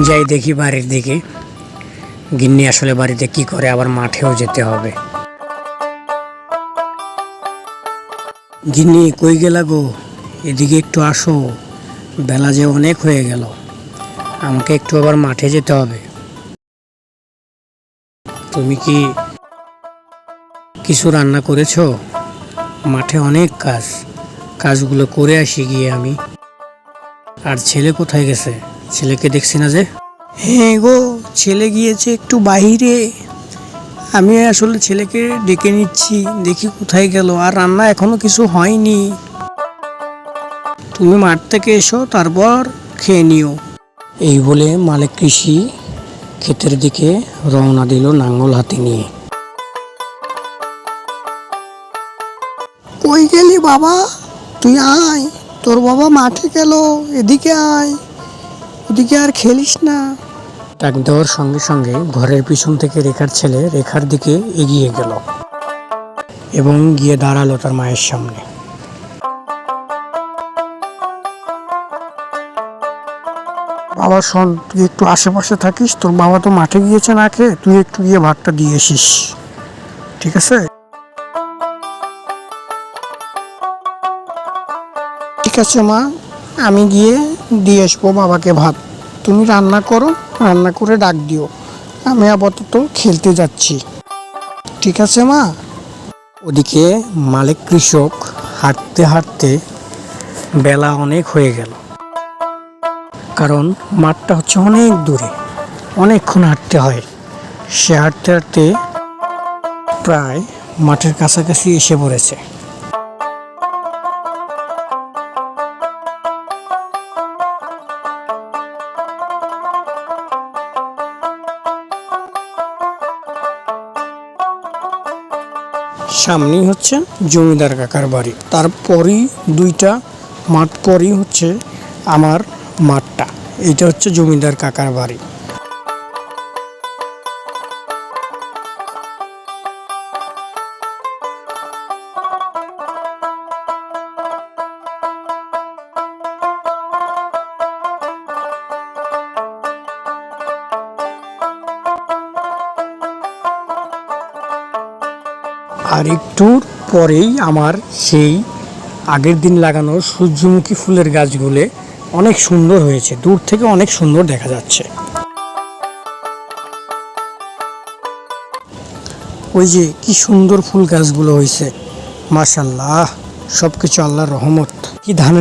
যাই দেখি বাড়ির দিকে। গিন্নি আসলে বাড়িতে কি করে, আবার মাঠেও যেতে হবে। গিন্নি কই গেলা গো? এদিকে একটু আসো, বেলা যে অনেক হয়ে গেল, আমাকে একটু আবার মাঠে যেতে হবে। তুমি কি কিছু রান্না করেছো? মাঠে অনেক কাজ, কাজগুলো করে আসি গিয়ে আমি। আর ছেলে কোথায় গেছে? ছেলেকে দেখছি না যে। হ্যাঁ গো, ছেলে গিয়েছে একটু বাইরে। আমি আসলে ছেলেকে ডেকে নিচ্ছি, দেখি কোথায় গেল। আর রান্না এখনো কিছু হয়নি। তুমি মাঠ থেকে এসো, তারপর খেয়ে নিও। এই বলে মালিক কৃষি ক্ষেতের দিকে রওনা দিল লাঙল হাতে নিয়ে। কই গেলি বাবা? তুই আয়, তোর বাবা মাঠে গেল, এদিকে আয়, ওদিকে আর খেলিস না। ডাক দেওয়ার সঙ্গে সঙ্গে ঘরের পিছন থেকে রেখার ছেলে রেখার দিকে এগিয়ে গেল এবং গিয়ে দাঁড়ালো তার মায়ের সামনে। বাবা শোন, তুই একটু আশেপাশে থাকিস, তোর বাবা তো মাঠে গিয়েছে না খেয়ে, তুই একটু গিয়ে ভাতটা দিয়ে এসিস, ঠিক আছে? ঠিক আছে মা, আমি গিয়ে দিয়ে আসবো বাবাকে ভাত। তুমি রান্না করো, রান্না করে ডাক দিও। আমি আপাতত খেলতে যাচ্ছি, ঠিক আছে মা? ওদিকে মালিক কৃষক হাঁটতে হাঁটতে বেলা অনেক হয়ে গেল, কারণ মাঠটা হচ্ছে অনেক দূরে, অনেকক্ষণ হাঁটতে হয়। সে হাঁটতে হাঁটতে প্রায় মাঠের কাছাকাছি এসে পড়েছে। সামনেই হচ্ছে জমিদার কাকার বাড়ি, তারপরই 2টা মাঠ পরই হচ্ছে আমার মাঠটা। এইটা হচ্ছে জমিদার কাকার বাড়ি। আর একটু পরেই আমার সেই আগের দিন লাগানো সূর্যমুখী ফুলের গাছগুলো অনেক সুন্দর হয়েছে, দূর থেকে অনেক সুন্দর দেখা যাচ্ছে। ওই যে কি সুন্দর ফুল গাছগুলো হয়েছে, মাশাআল্লাহ, সবকিছু আল্লাহর রহমত। কি ধানের